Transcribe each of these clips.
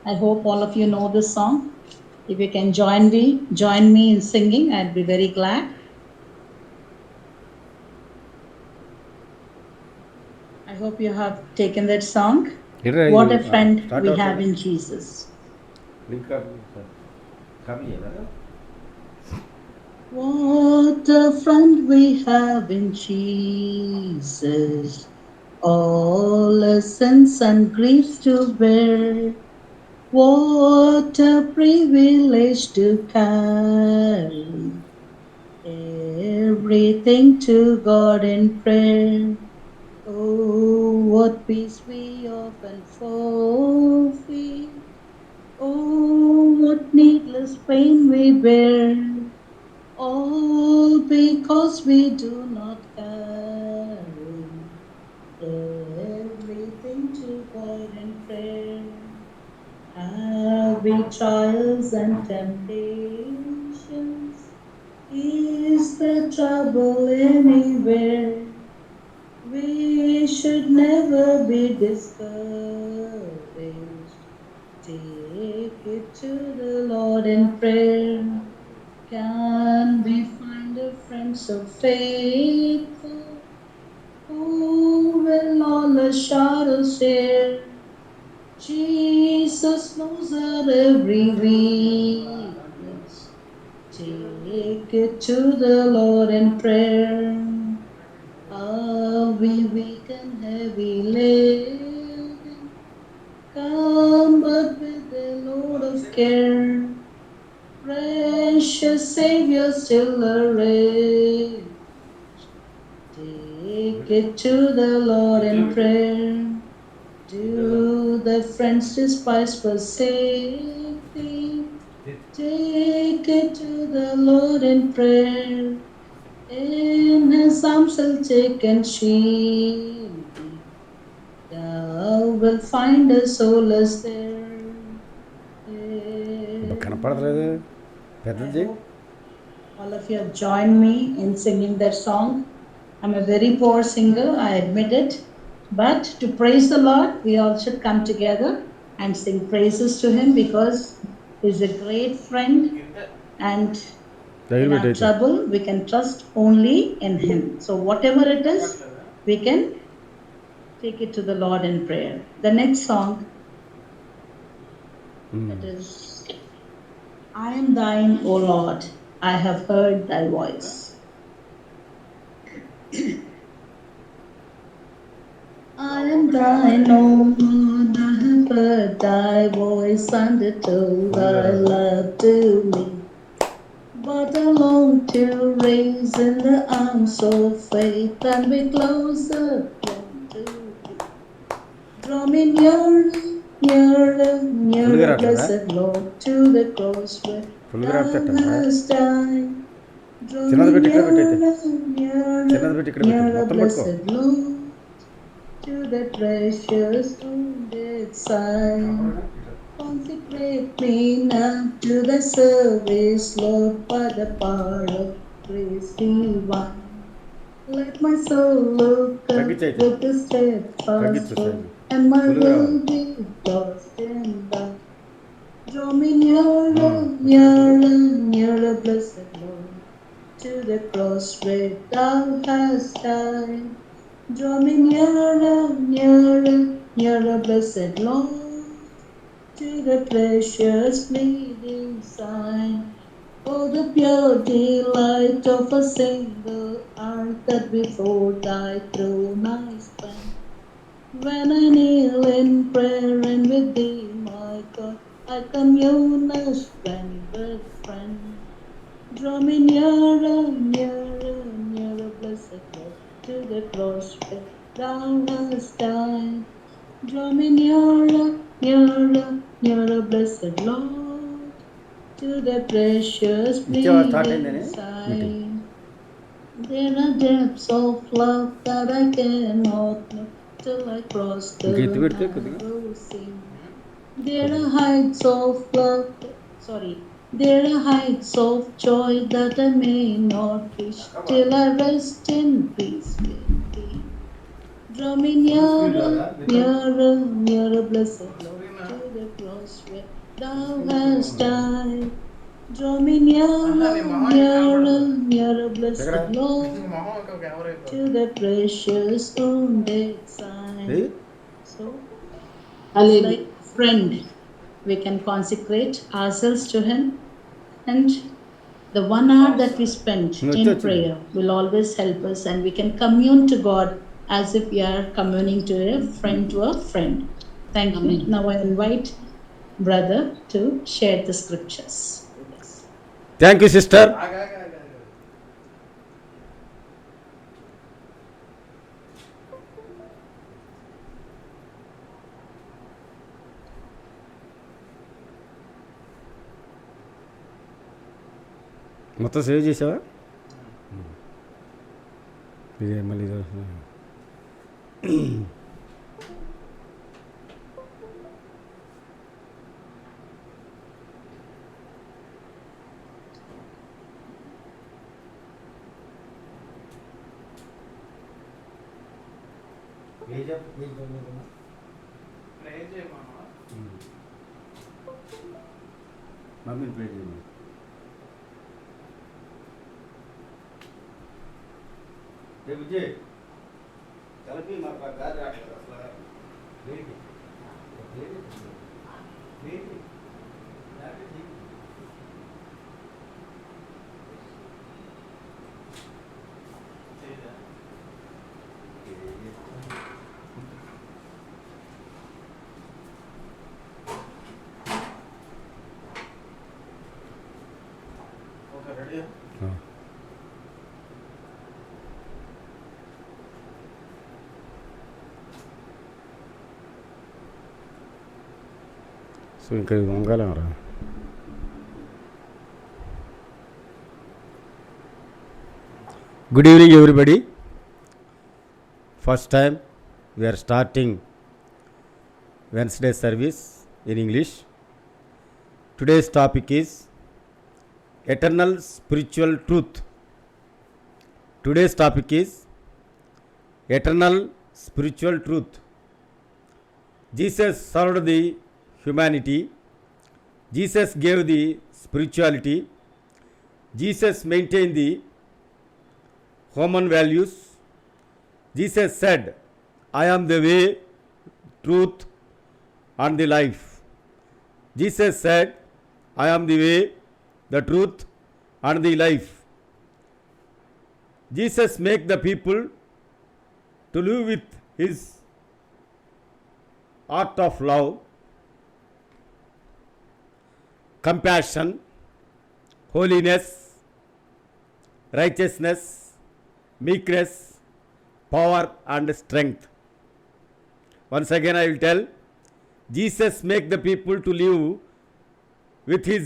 I hope all of you know this song. If you can join me in singing, I'd be very glad. I hope you have taken that song. Itra What idu a friend start we have avutunda in Jesus. link copy cheyala. What a friend we have in Jesus. All our sins and griefs to bear. What a privilege to carry everything to God in prayer. Oh, what peace we often forfeit. Oh, what needless pain we bear. All because we do not carry everything to God in prayer. Have we trials and temptations? Is there trouble anywhere? We should never be discouraged. Take it to the Lord in prayer. Can we find a friend so faithful who will all our shadows share? Jesus knows our every weakness. Take it to the Lord in prayer. Are we weak and heavy laden? Come but with a load of care. Precious Savior, still a refuge. Take it to the Lord in prayer. Do the friends despise forsake thee? Take it to the Lord in prayer. In his arms shall take and shield thee. Thou wilt find a solace there. కనపడలేదు I పెద్దది. hope all of you have joined me in singing that song. I'm a very poor singer, I admit it. But to praise the Lord, we all should come together and sing praises to Him because He's a great friend and దగ్గర in పెట్టి our అయితే trouble, we can trust only in Him. So, whatever it is, we can take it to the Lord in prayer. The next song, it is I am thine, O Lord, I have heard thy voice. I am thine, O Lord, I have heard thy voice and told thy love to me. But I long to raise in the arms of faith and be closer to thee. Draw me nearer, nearer, ఫుల్గా nearer, రావట్లేదా? blessed Lord, to the cross where ఫుల్గా thou రావట్లేదా? hast died. Draw చిన్నది me పెట్టి ఇక్కడ పెట్టి అయితే nearer, చిన్నది nearer, పెట్టి ఇక్కడ పెట్టు nearer, మొత్తం పట్టుకో. blessed Lord, to the precious wounded side. Consecrate me now to the service, Lord, by the power of grace divine. Let my soul look up తగ్గించి అయితే with a steadfast తగ్గించు hope, size and my ఫుల్గా రావాలి. will be lost in thine. Draw me nearer, nearer, nearer, blessed Lord, to the cross where thou hast died. Draw me nearer, nearer, nearer, blessed Lord, to the precious bleeding side. Oh, the pure delight of a single heart that before thy throne I stand. When I kneel in prayer and with thee, my God, I commune as friend with friend. Draw me nearer, nearer, nearer, blessed Lord, to the cross where thou hast died. Draw me nearer, nearer, nearer, blessed Lord, to the precious ఇచ్చేవా start bleeding అయిందని meeting. side. There are depths of love that I cannot know till I cross ఇంక ఎత్తి the పెడితే కొద్దిగా narrow sea. There are కొద్దిగా heights of love, there are heights of joy that I may not reach till I rest in peace with thee. Draw me full screen nearer, రాదా? nearer, nearer, blessed Lord, to the cross where thou hast died. Draw me nearer, nearer, nearer, blessed Lord, to the precious wounded side. So, it's like friend. We can consecrate ourselves to Him, and the 1 hour that we spend in prayer will always help us, and we can commune to God as if we are communing to a friend to a friend. Thank you. Now I invite brother to share the scriptures with us. Thank you, sister. మొత్తం save చేసావా ఇదే మళ్ళీ మమ్మీని ప్రే చేయమని విజయ్ కలిపి మాకు గాలి రావట్లేదు అసలు దేనికి దేనికి సో ఇంకా ఇది వంగాలం రా good evening everybody first time we are starting Wednesday service in English. Today's topic is eternal spiritual truth. Today's topic is eternal spiritual truth. Jesus served the humanity. Jesus gave the spirituality. Jesus maintained the human values. Jesus said, I am the way, truth, and the life. Jesus said, I am the way, the truth, and the life. Jesus make the people to live with his art of love, compassion, holiness, righteousness, meekness, power, and strength. Once again I will tell, Jesus make the people to live with his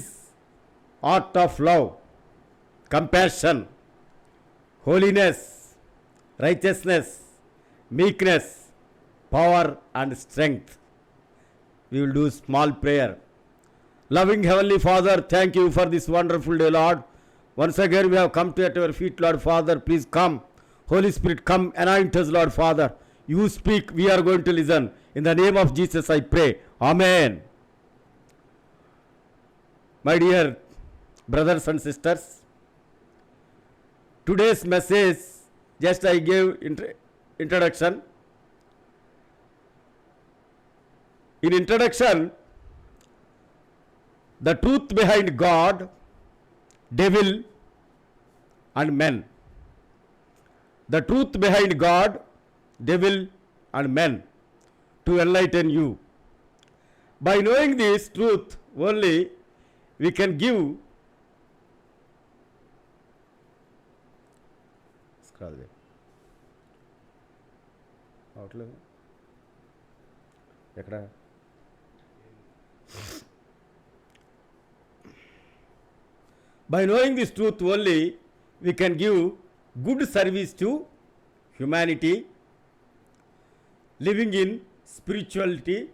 art of love, compassion, holiness, righteousness, meekness, power, and strength. We will do small prayer. Loving Heavenly Father, thank you for this wonderful day, Lord. Once again we have come to at your feet, Lord Father. Please come. Holy Spirit, come, anoint us, Lord Father. You speak, we are going to listen. In the name of Jesus I pray. Amen. My dear brothers and sisters, today's message, just I gave introduction. In introduction, the truth behind God, devil, and men. The truth behind God, devil, and men, to enlighten you. By knowing this truth only, we can give By knowing this truth only, we can give good service to humanity, living in spirituality,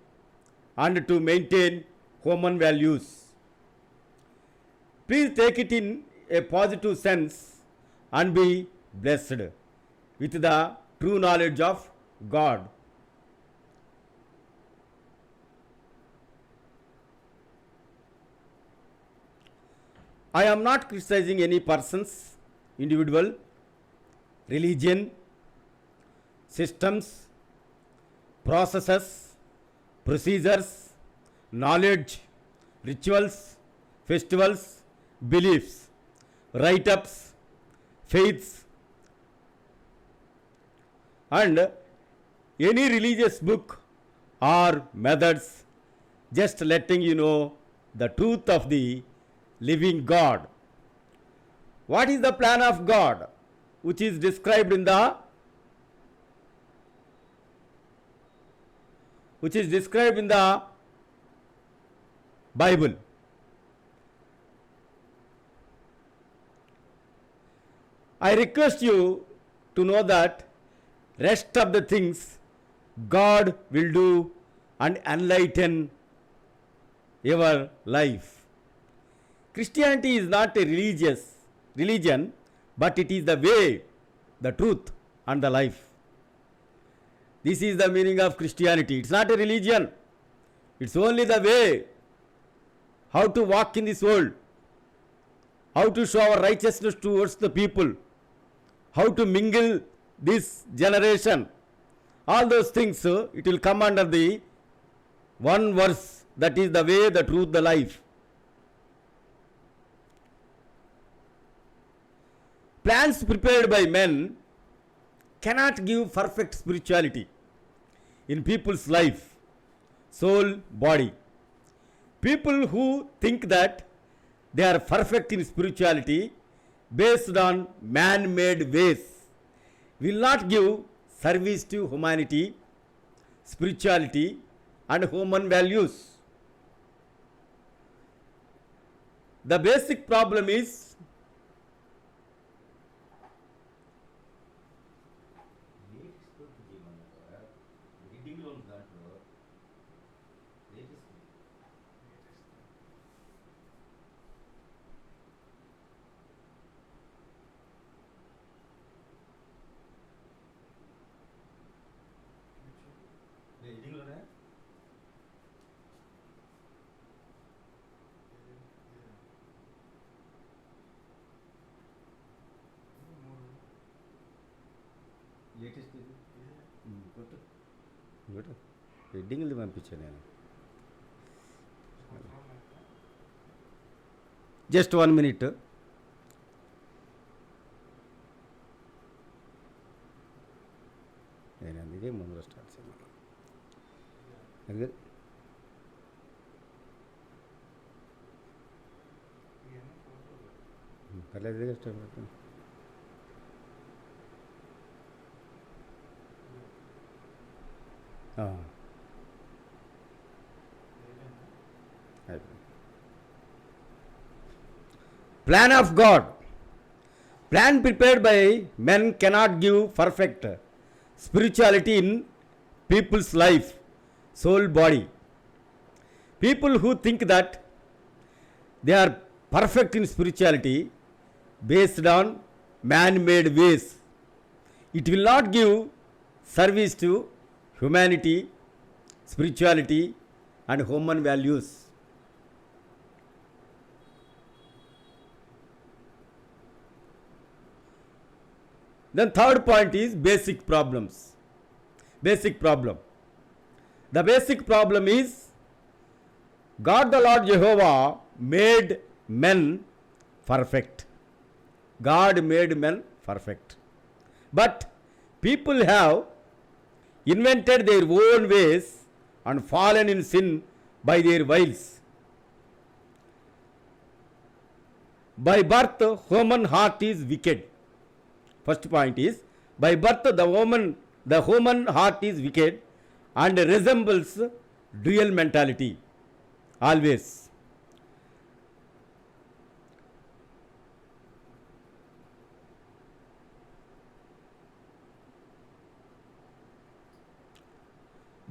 and to maintain human values. Please take it in a positive sense and be blessed with the true knowledge of God. I am not criticizing any person's individual, religion, systems, processes, procedures, knowledge, rituals, festivals, beliefs, write ups, faiths, and any religious book or methods, just letting you know the truth of the living God. What is the plan of God which is described in the Bible? I request you to know that rest of the things God will do and enlighten your life. Christianity is not a religious religion, but it is the way, the truth, and the life. This is the meaning of Christianity. It's not a religion. It's only the way how to walk in this world, how to show our righteousness towards the people, how to mingle this generation. All those things, it will come under the one verse, that is the way, the truth, the life. Plans prepared by men cannot give perfect spirituality in people's life, soul, body. People who think that they are perfect in spirituality based on man-made ways will not give service to humanity, spirituality, and human values. The basic problem is హెడ్డింగ్లు పంపించాను నేను. Just 1 minute. నేను అందుకే ముందు start చేయను. అందుకే పర్లేదు start అవుతుంది. Plan of God. Plan prepared by men cannot give perfect spirituality in people's life, soul, body. People who think that they are perfect in spirituality based on man-made ways, it will not give service to humanity, spirituality, and human values. Then third point is basic problems. Basic problem. The basic problem is God the Lord Jehovah made men perfect. God made men perfect. But people have invented their own ways and fallen in sin by their wiles. By birth, human heart is wicked. First point is, by birth the human heart is wicked and resembles dual mentality always.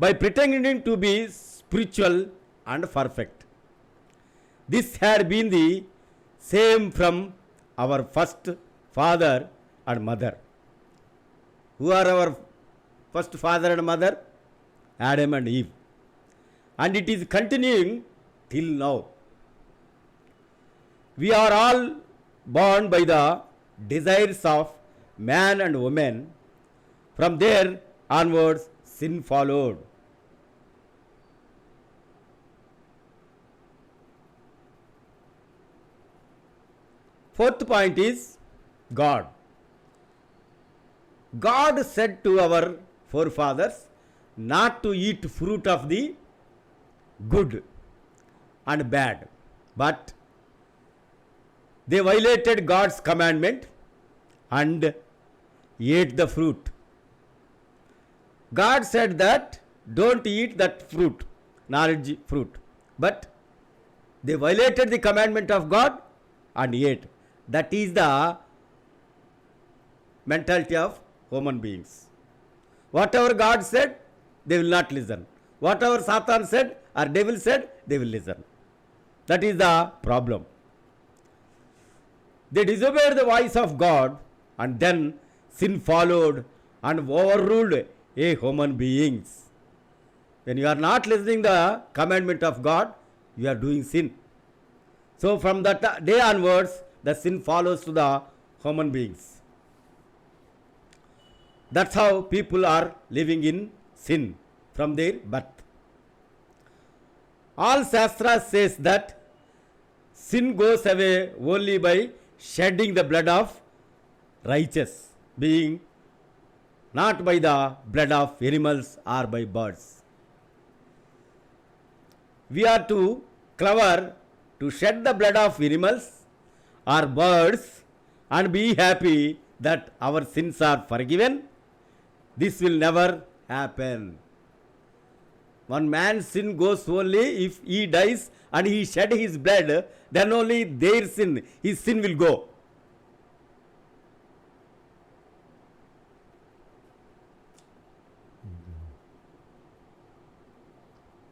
By pretending to be spiritual and perfect. This had been the same from our first father and mother. Who are our first father and mother? Adam and Eve. And it is continuing till now. We are all born by the desires of man and woman. From there onwards, sin followed. Fourth point is God. God said to our forefathers not to eat fruit of the good and bad, but they violated God's commandment and ate the fruit. God said that don't eat that fruit, knowledge fruit, but they violated the commandment of God and ate. That is the mentality of human beings. Whatever God said, they will not listen. Whatever Satan said or devil said, they will listen. That is the problem. They disobeyed the voice of God, and then sin followed and overruled a human beings. When you are not listening the commandment of God, you are doing sin. So from that day onwards, the sin follows to the human beings. That's how people are living in sin from their birth. All Shastra says that sin goes away only by shedding the blood of righteous being, not by the blood of animals or by birds. We are too clever to shed the blood of animals or birds and be happy that our sins are forgiven. This will never happen. One man's sin goes only if he dies and he shed his blood, then only their sin, his sin will go.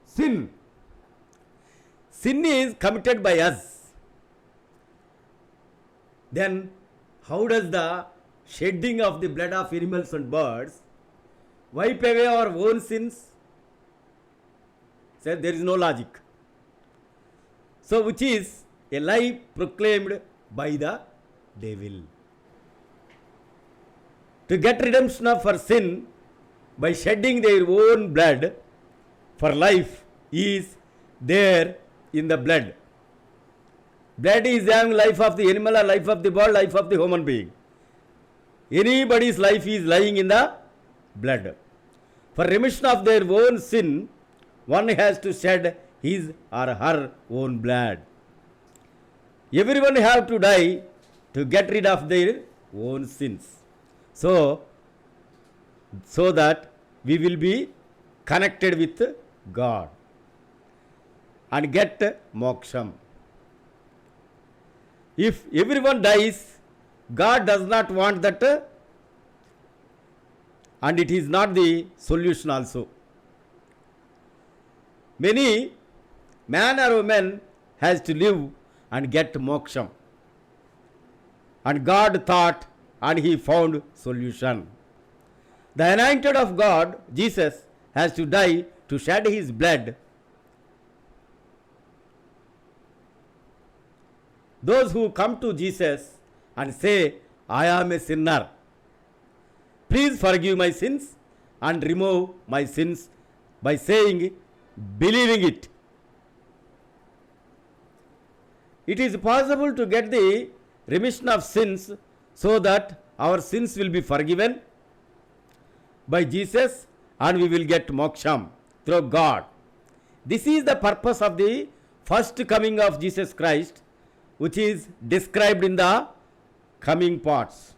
Sin. Sin is committed by us. Then how does the shedding of the blood of animals and birds wipe away our own sins? Said there is no logic. So which is a lie proclaimed by the devil. To get redemption of our sin by shedding their own blood for life is there in the blood. Blood is having life of the animal or life of the bird, life of the human being. Anybody's life is lying in the blood. For remission of their own sin, one has to shed his or her own blood. Everyone have to die to get rid of their own sins. So that we will be connected with God and get moksham. If everyone dies, God does not want that, and it is not the solution also. Many man or woman has to live and get moksham. And God thought and he found solution. The anointed of God, Jesus, has to die to shed his blood. Those who come to Jesus and say, I am a sinner, please forgive my sins and remove my sins by saying, believing it. It is possible to get the remission of sins so that our sins will be forgiven by Jesus and we will get moksham through God. This is the purpose of the first coming of Jesus Christ, which is described in the coming parts.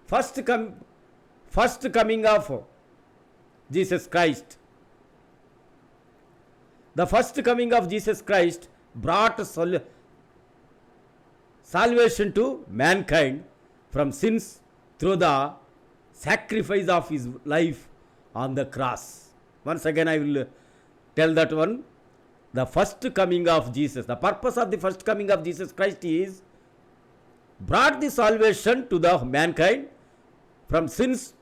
First coming of Jesus Christ. The first coming of Jesus Christ brought salvation to mankind from sins through the sacrifice of his life on the cross. Once again I will tell that one. The first coming of Jesus, the purpose of the first coming of Jesus Christ is brought the salvation to the mankind from sins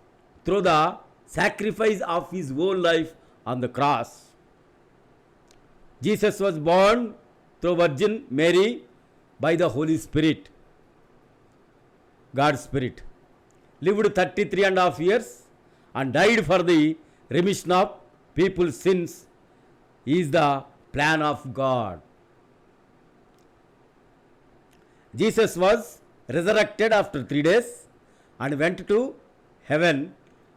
through the sacrifice of his whole life on the cross. Jesus was born through Virgin Mary by the Holy Spirit, God's Spirit. Lived 33 and a half years and died for the remission of people's sins is the plan of God. Jesus was resurrected after 3 days and went to heaven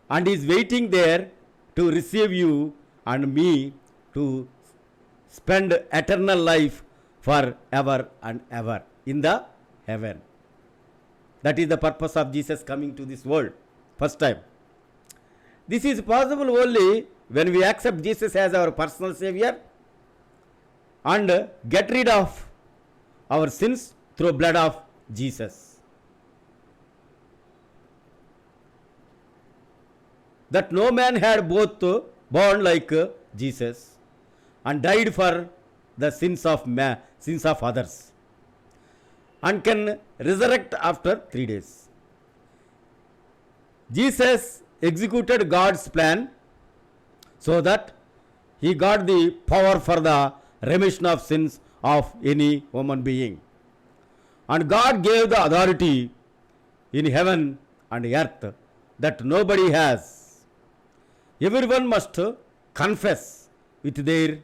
and is waiting there to receive you and me to spend eternal life forever and ever in the heaven. That is the purpose of Jesus coming to this world first time. This is possible only when we accept Jesus as our personal Savior and get rid of our sins through blood of Jesus. That no man had both born like Jesus and died for the sins of others and can resurrect after 3 days. Jesus executed God's plan so that he got the power for the remission of sins of any human being. And God gave the authority in heaven and earth that nobody has. Everyone must confess with their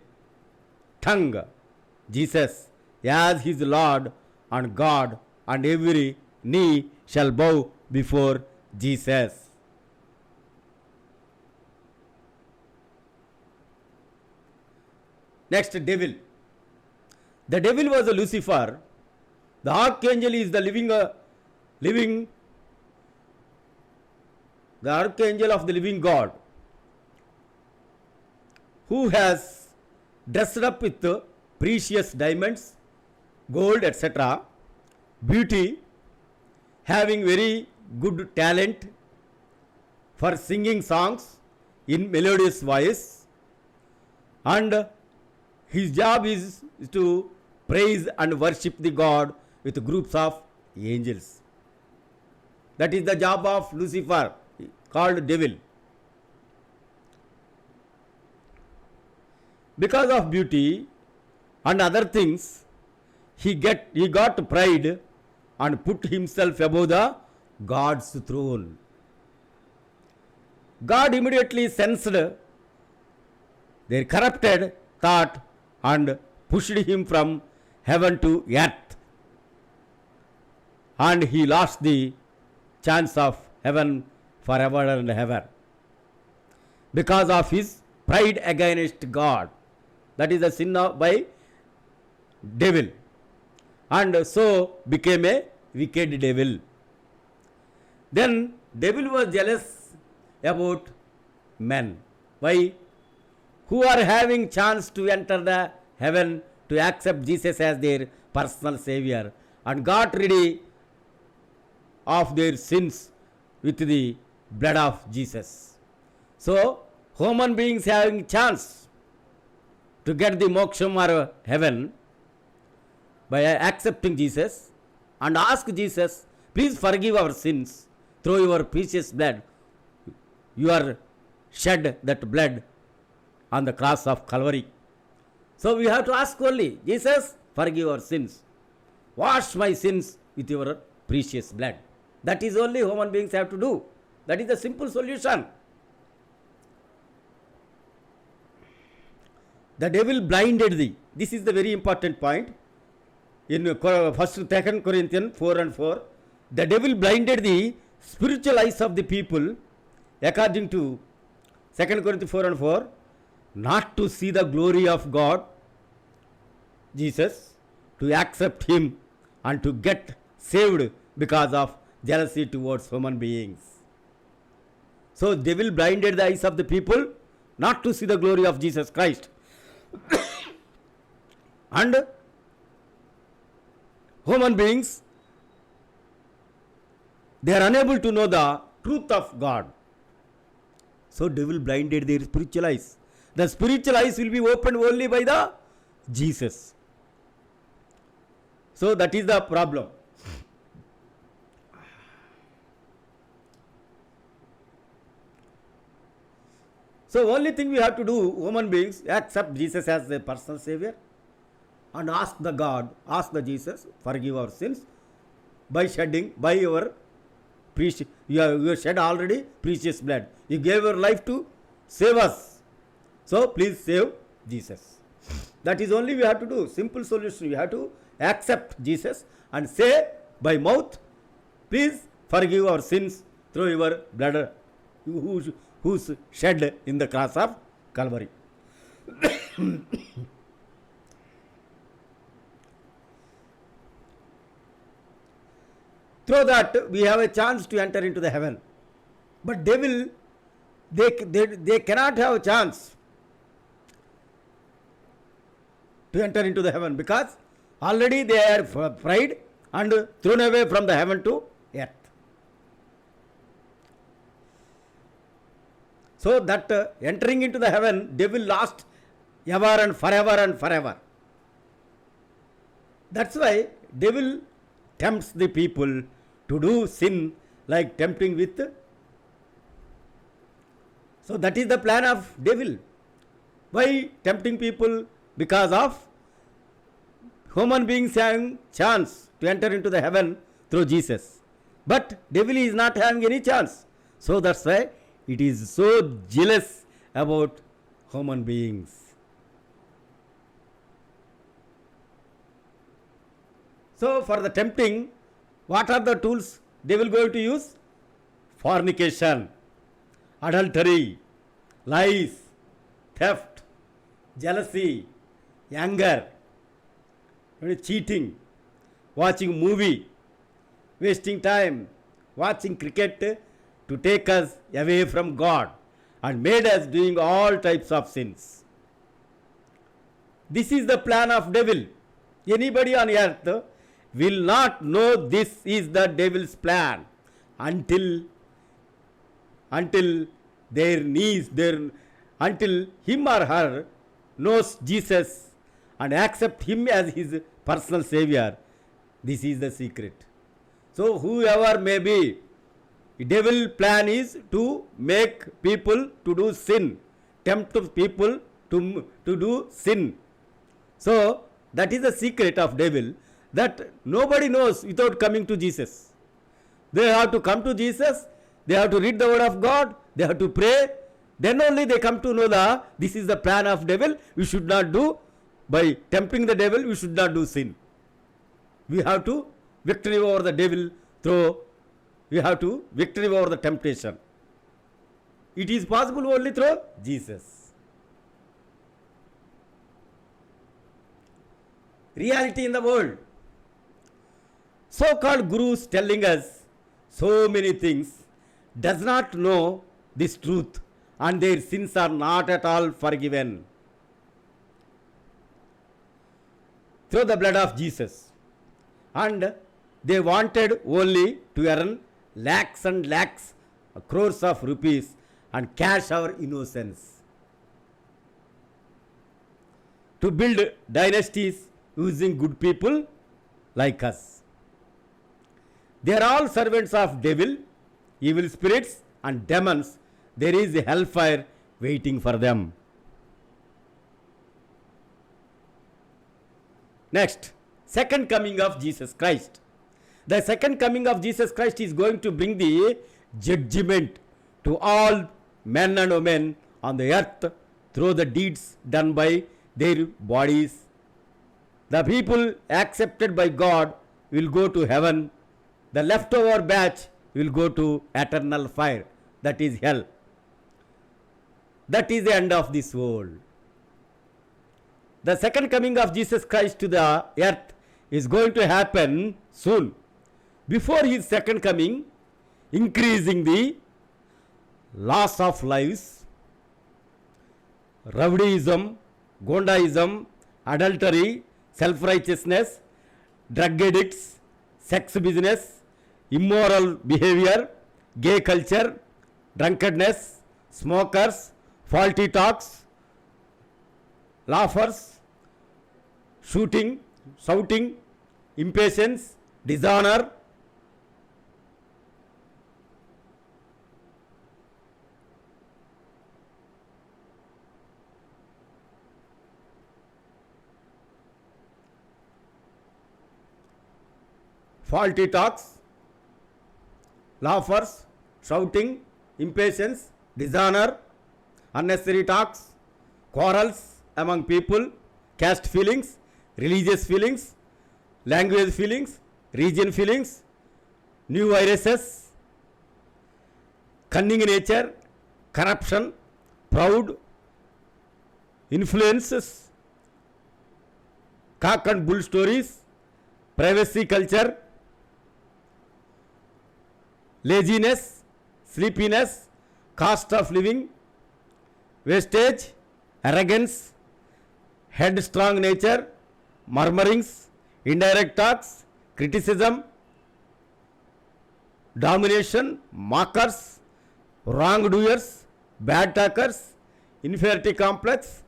tongue Jesus as his Lord and God, and every knee shall bow before Jesus. Next, devil. The devil was a Lucifer. The archangel is the the archangel of the living God, who has dressed up with precious diamonds, gold, etc., beauty, having very good talent for singing songs in melodious voice, and his job is to praise and worship the God with groups of angels. That is the job of Lucifer, called devil. Because of beauty and other things, he got pride and put himself above the God's throne. God immediately sensed their corrupted thought and pushed him from heaven to earth, and he lost the chance of heaven forever and ever because of his pride against God. That is the sin by devil, and so became a wicked devil. Then devil was jealous about men. Why? Who are having chance to enter the heaven to accept Jesus as their personal Savior and got rid of their sins with the blood of Jesus. So human beings having chance to get the moksham or heaven by accepting Jesus and ask Jesus, please forgive our sins through your precious blood. You are shed that blood on the cross of Calvary. So we have to ask only, Jesus, forgive our sins. Wash my sins with your precious blood. That is only human beings have to do. That is the simple solution. The devil blinded thee. This is the very important point. In 2 Corinthians 4 and 4, the devil blinded the spiritual eyes of the people, according to 2 Corinthians 4 and 4, not to see the glory of God, Jesus, to accept him and to get saved because of jealousy towards human beings. So devil blinded the eyes of the people not to see the glory of Jesus Christ. And human beings, they are unable to know the truth of God. So devil blinded their spiritual eyes. The spiritual eyes will be opened only by the Jesus. So that is the problem. So only thing we have to do, human beings, accept Jesus as a personal savior and ask the God, ask the Jesus, forgive our sins by shedding, by your precious, you have shed already precious blood. You gave your life to save us. So please save Jesus. That is only we have to do. Simple solution. We have to accept Jesus and say by mouth, please forgive our sins through your blood who's shed in the cross of Calvary. Through that we have a chance to enter into the heaven. But devil, they cannot have a chance to enter into the heaven because already they are fried and thrown away from the heaven to earth. So that entering into the heaven, devil lost ever and forever and forever. That's why devil tempts the people to do sin like tempting with. So that is the plan of devil. Why tempting people? Because of human beings having chance to enter into the heaven through Jesus. But devil is not having any chance. So that's why it is so jealous about human beings. So for the tempting, what are the tools devil going to use? Fornication, adultery, lies, theft, jealousy, anger, cheating, watching movie, wasting time, watching cricket to take us away from God and made us doing all types of sins. This is the plan of devil. Anybody on earth will not know this is the devil's plan until their knees, until him or her knows Jesus and accept him as his personal savior. This is the secret. So whoever may be, the devil plan is to make people to do sin, tempt people to do sin. So that is the secret of devil, that nobody knows without coming to Jesus. They have to come to Jesus, they have to read the word of God, they have to pray, then only they come to know this is the plan of devil. We should not do, by tempting the devil, we should not do sin. We have to victory over the devil through, we have to victory over the temptation. It is possible only through Jesus. Reality in the world. So-called gurus telling us so many things does not know this truth and their sins are not at all forgiven through the blood of Jesus. And they wanted only to earn lakhs and lakhs, crores of rupees and cash our innocence. To build dynasties using good people like us. They are all servants of devil, evil spirits and demons. There is a hellfire waiting for them. Next, second coming of Jesus Christ. The second coming of Jesus Christ is going to bring the judgment to all men and women on the earth through the deeds done by their bodies. The people accepted by God will go to heaven. The leftover batch will go to eternal fire, that is hell. That is the end of this world. The second coming of Jesus Christ to the earth is going to happen soon. Before his second coming, increasing the loss of lives, rowdyism, gondaism, adultery, self-righteousness, drug addicts, sex business, immoral behavior, gay culture, drunkenness, smokers, faulty talks, laughers, shooting, shouting, impatience, dishonor, faulty talks, laughers, shouting, impatience, dishonor, unnecessary talks, quarrels among people, caste feelings, religious feelings, language feelings, region feelings, new viruses, cunning nature, corruption, proud, influences, cock and bull stories, privacy culture, laziness, sleepiness, cost of living, wastage, arrogance, headstrong nature, murmurings, indirect talks, criticism, domination, mockers, wrongdoers, bad talkers, inferiority complex,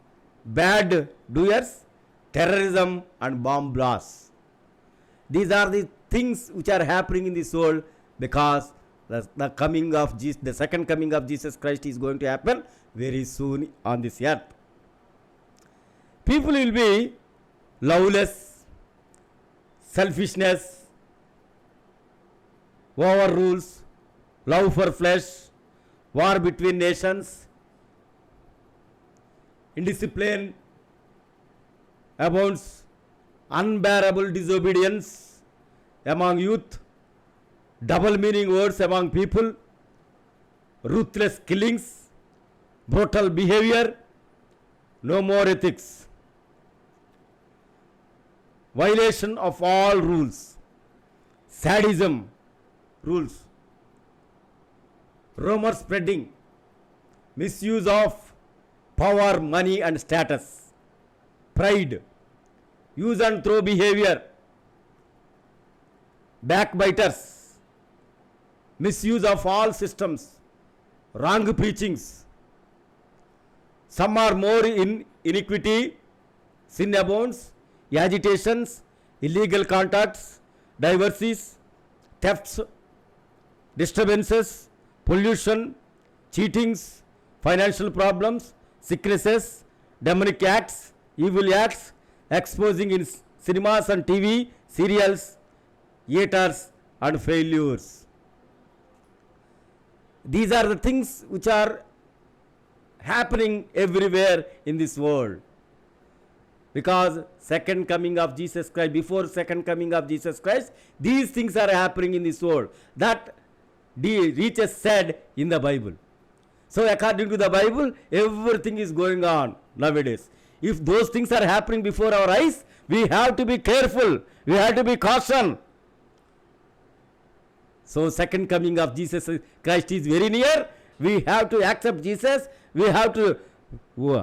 bad doers, terrorism and bomb blasts. These are the things which are happening in this world because the coming of Jesus, the second coming of Jesus Christ is going to happen very soon on this earth. People will be loveless, selfishness, overrules, love for flesh, war between nations, indiscipline abounds, unbearable disobedience among youth, double meaning words among people, ruthless killings, brutal behavior, no more ethics, violation of all rules, sadism rules, rumor spreading, misuse of power, money and status, pride, use and throw behavior, backbiters, misuse of all systems, wrong preachings. Some are more in iniquity, sin abounds, agitations, illegal contacts, divorces, thefts, disturbances, pollution, cheatings, financial problems, sicknesses, demonic acts, evil acts, exposing in cinemas and TV, serials, theaters and failures. These are the things which are happening everywhere in this world. Because second coming of Jesus Christ, before second coming of Jesus Christ, these things are happening in this world. That Jesus said in the Bible. So according to the Bible, everything is going on nowadays. If those things are happening before our eyes, we have to be careful. We have to be caution. So second coming of Jesus Christ is very near. We have to accept Jesus. We have to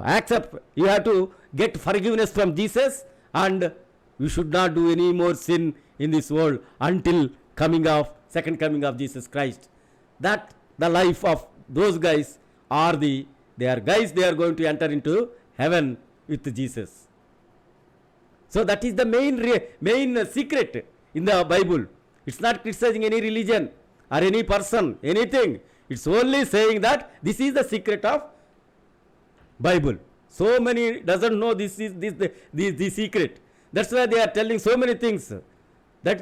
accept, you have to get forgiveness from Jesus, and we should not do any more sin in this world until second coming of Jesus Christ. That the life of those guys are they are going to enter into heaven with Jesus. So that is the main secret in the Bible. It's not criticizing any religion or any person, anything. It's only saying that this is the secret of Bible. So many doesn't know this is the secret. That's why they are telling so many things that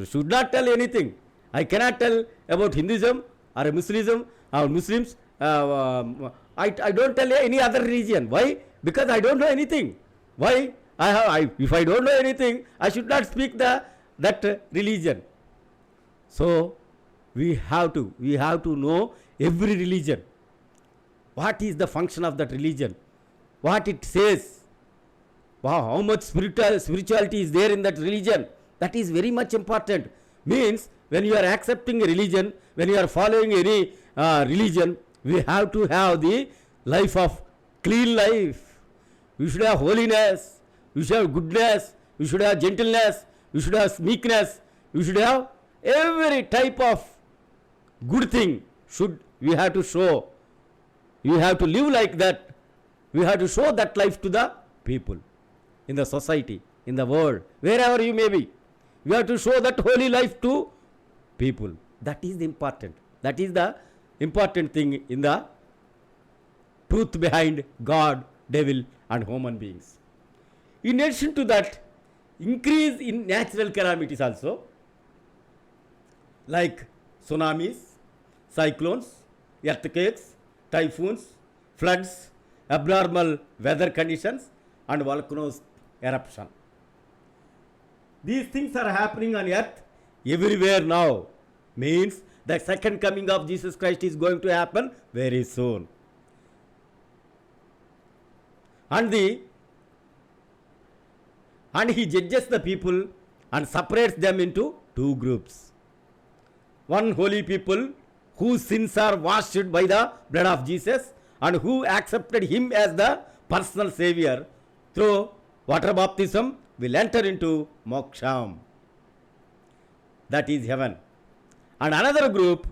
should not tell anything. I cannot tell about Hinduism or Muslim or Muslims. I don't tell any other religion. Why? Because I don't know anything. Why? If I don't know anything, I should not speak that religion. So we have to know every religion. What is the function of that religion? What it says? Wow, how much spirituality is there in that religion? That is very much important. Means when you are accepting a religion, when you are following any religion, we have to have the life of clean life. We should have holiness. We should have goodness. We should have gentleness. We should have meekness. We should have every type of good thing. We have to show. You have to live like that. We have to show that life to the people, in the society, in the world, wherever you may be. You have to show that holy life to people. That is important. That is the important thing in the truth behind God, devil and human beings. In addition to that, increase in natural calamities also. like tsunamis, cyclones, earthquakes, typhoons, floods, abnormal weather conditions, and volcanoes eruption. These things are happening on earth everywhere now. Means the second coming of Jesus Christ is going to happen very soon. And he judges the people and separates them into two groups. One holy people whose sins are washed by the blood of Jesus and who accepted him as the personal savior through water baptism will enter into moksham, that is heaven. And another group,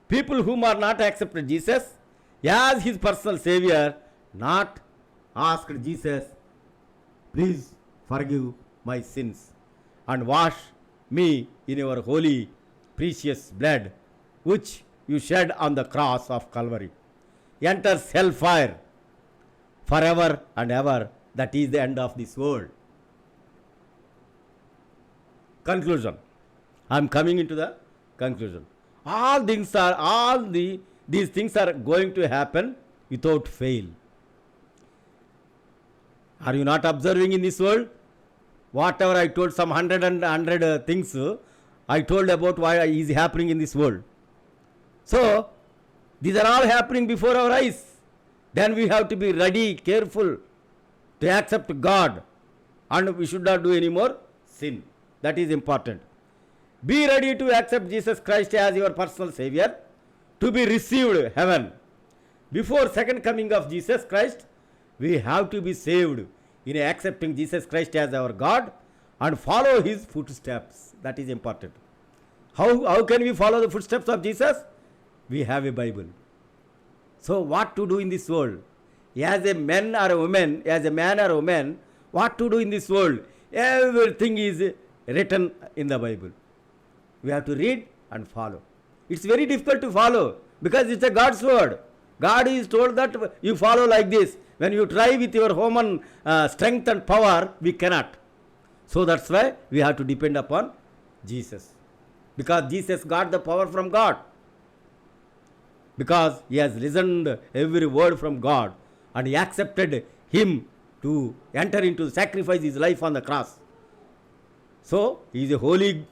people whom are not accepted Jesus as his personal savior, not asked Jesus, please forgive my sins and wash me in your holy precious blood which you shed on the cross of Calvary, enters hellfire forever and ever. That is the end of this world. Conclusion. I am coming into the conclusion. These things are going to happen without fail. Are you not observing in this world? Whatever I told, some hundred things I told about what is happening in this world. So, these are all happening before our eyes. Then we have to be ready, careful to accept God, and we should not do any more sin. That is important. Be ready to accept Jesus Christ as your personal savior, to be received heaven. Before second coming of Jesus Christ, we have to be saved in accepting Jesus Christ as our God and follow his footsteps. That is important. How can we follow the footsteps of Jesus? We have a Bible. So what to do in this world? As a man or a woman, what to do in this world? Everything is written in the Bible. We have to read and follow. It's very difficult to follow because it's a God's word. God is told that you follow like this. When you try with your human strength and power, we cannot. So that's why we have to depend upon Jesus. Because Jesus got the power from God. Because he has listened every word from God and he accepted him to enter into sacrifice his life on the cross. So he is a holy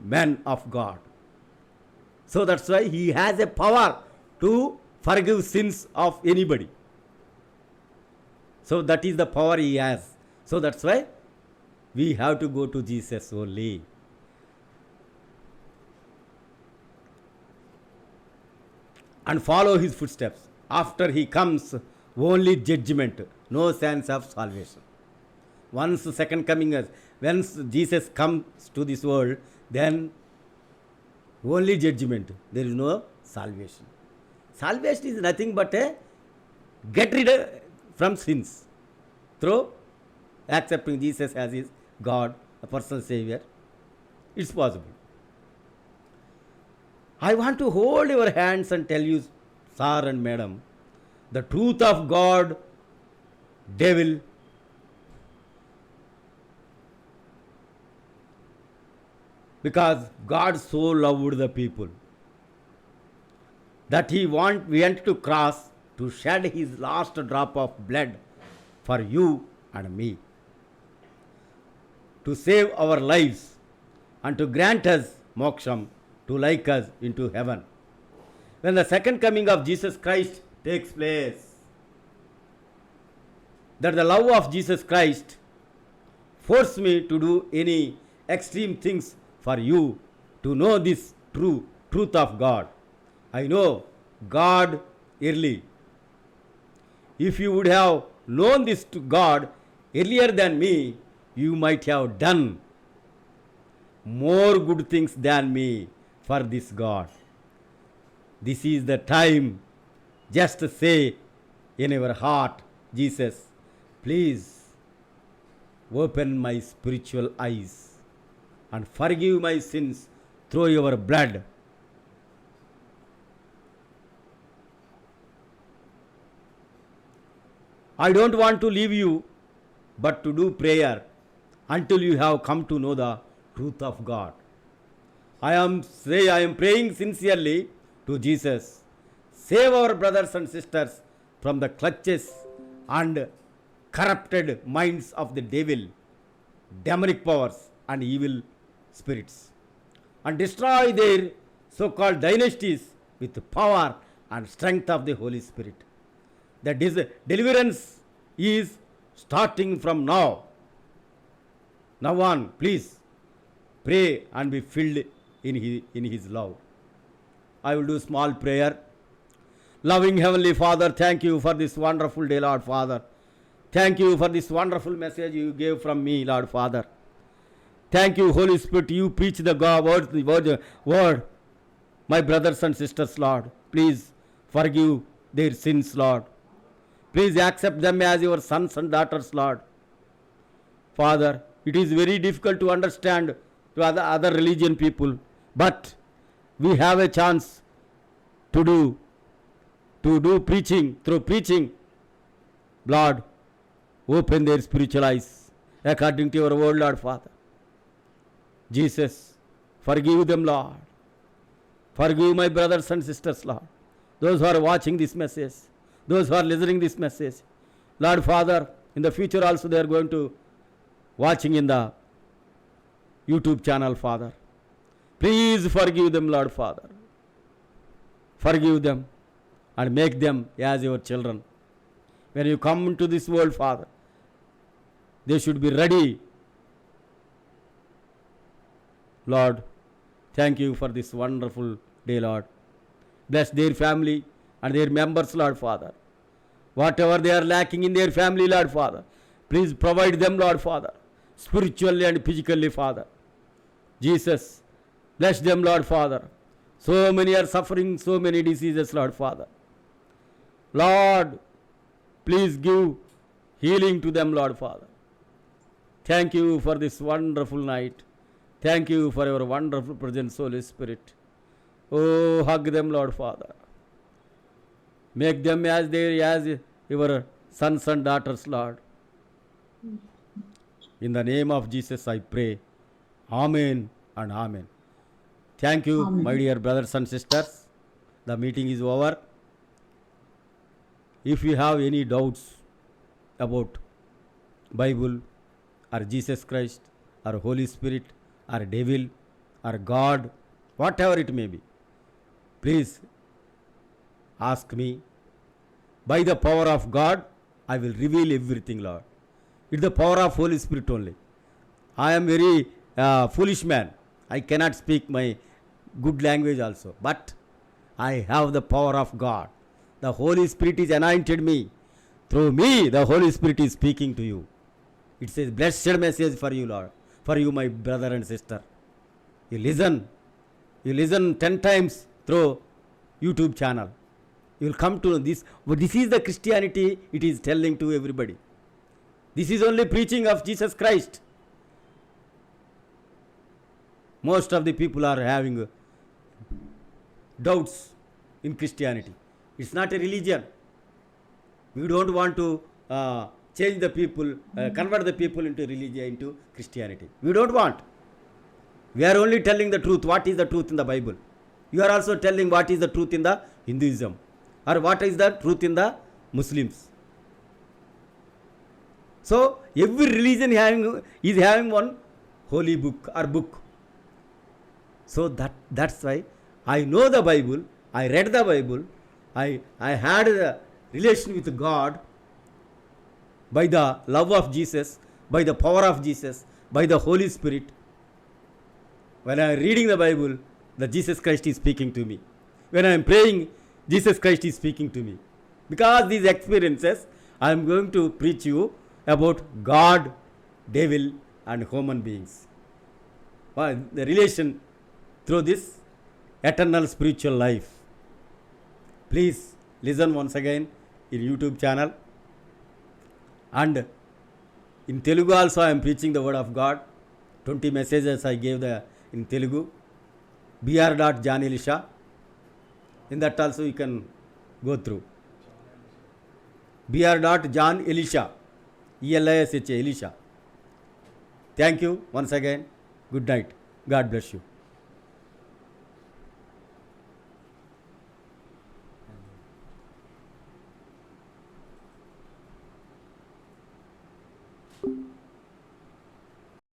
man of God. So that's why he has a power to forgive sins of anybody. So that is the power he has. So that's why we have to go to Jesus only. And follow his footsteps. After he comes, only judgment, no chance of salvation. Once second coming is, once Jesus comes to this world, then only judgment. There is no salvation. Salvation is nothing but a get rid from sins through accepting Jesus as his God, a personal savior. It's possible. I want to hold your hands and tell you, sir and madam, the truth of God, devil, because God so loved the people that he went to cross to shed his last drop of blood for you and me, to save our lives and to grant us moksham, to like us into heaven. When the second coming of Jesus Christ takes place, that the love of Jesus Christ forced me to do any extreme things for you to know this truth of God. I know God early. If you would have known this to God earlier than me, you might have done more good things than me for this God. This is the time. Just say in your heart, Jesus, please open my spiritual eyes and forgive my sins through your blood. I don't want to leave you, but to do prayer until you have come to know the truth of God. I am praying sincerely to Jesus. Save our brothers and sisters from the clutches and corrupted minds of the devil, demonic powers, and evil spirits, and destroy their so called dynasties with the power and strength of the Holy Spirit. That is, deliverance is starting from now. Now on, please pray and be filled in his love. I will do small prayer. Loving Heavenly Father, thank you for this wonderful day, Lord Father. Thank you for this wonderful message you gave from me, Lord Father. Thank you, Holy Spirit. You preach the word, my brothers and sisters, Lord. Please forgive their sins, Lord. Please accept them as your sons and daughters, Lord. Father, it is very difficult to understand to other religion people, but we have a chance to do preaching. Through preaching, Lord, open their spiritual eyes according to your word, Lord Father. Jesus, forgive them, Lord. Forgive my brothers and sisters, Lord. Those who are watching this message, those who are listening this message, Lord Father, in the future also they are going to watching in the YouTube channel, Father. Please forgive them, Lord Father. Forgive them and make them as your children. When you come into this world, Father, they should be ready. Lord, thank you for this wonderful day, Lord. Bless their family and their members, Lord Father. Whatever they are lacking in their family, Lord Father, please provide them, Lord Father, spiritually and physically, Father. Jesus, bless them, Lord Father. So many are suffering so many diseases, Lord Father. Lord, please give healing to them, Lord Father. Thank you for this wonderful night. Thank you for your wonderful presence, Holy Spirit. Oh, hug them, Lord Father. Make them as your sons and daughters, Lord. In the name of Jesus, I pray. Amen and amen. Thank you, Amen. my dear brothers and sisters. The meeting is over. If you have any doubts about Bible or Jesus Christ or Holy Spirit or devil or God, whatever it may be, please ask me. By the power of God, I will reveal everything, Lord. It's the power of Holy Spirit only. I am very foolish man. I cannot speak my good language also, but I have the power of God. The Holy Spirit is anointed me. Through me, the Holy Spirit is speaking to you. It's a blessed message for you, Lord, for you, my brother and sister. You listen 10 times through YouTube channel. You will come to this. This is the Christianity it is telling to everybody. This is only preaching of Jesus Christ. Most of the people are having doubts in Christianity. It's not a religion. We don't want to change the people, convert the people into religion, into Christianity. We don't want. We are only telling the truth. What is the truth in the Bible? You are also telling what is the truth in the Hinduism, or what is the truth in the Muslims. So every religion is having one holy book or book. So that's why I know the Bible. I read the Bible. I had a relation with God by the love of Jesus, by the power of Jesus, by the Holy Spirit. When I am reading the Bible, the Jesus Christ is speaking to me. When I am praying, Jesus Christ is speaking to me. Because these experiences, I am going to preach you about God, devil, and human beings. The relation through this eternal spiritual life. Please listen once again in YouTube channel. And in Telugu also I am preaching the word of God. 20 messages I gave in Telugu. Br. John Elisha. In that also you can go through. Br. John Elisha. Elisha. Elisha. Thank you once again. Good night. God bless you.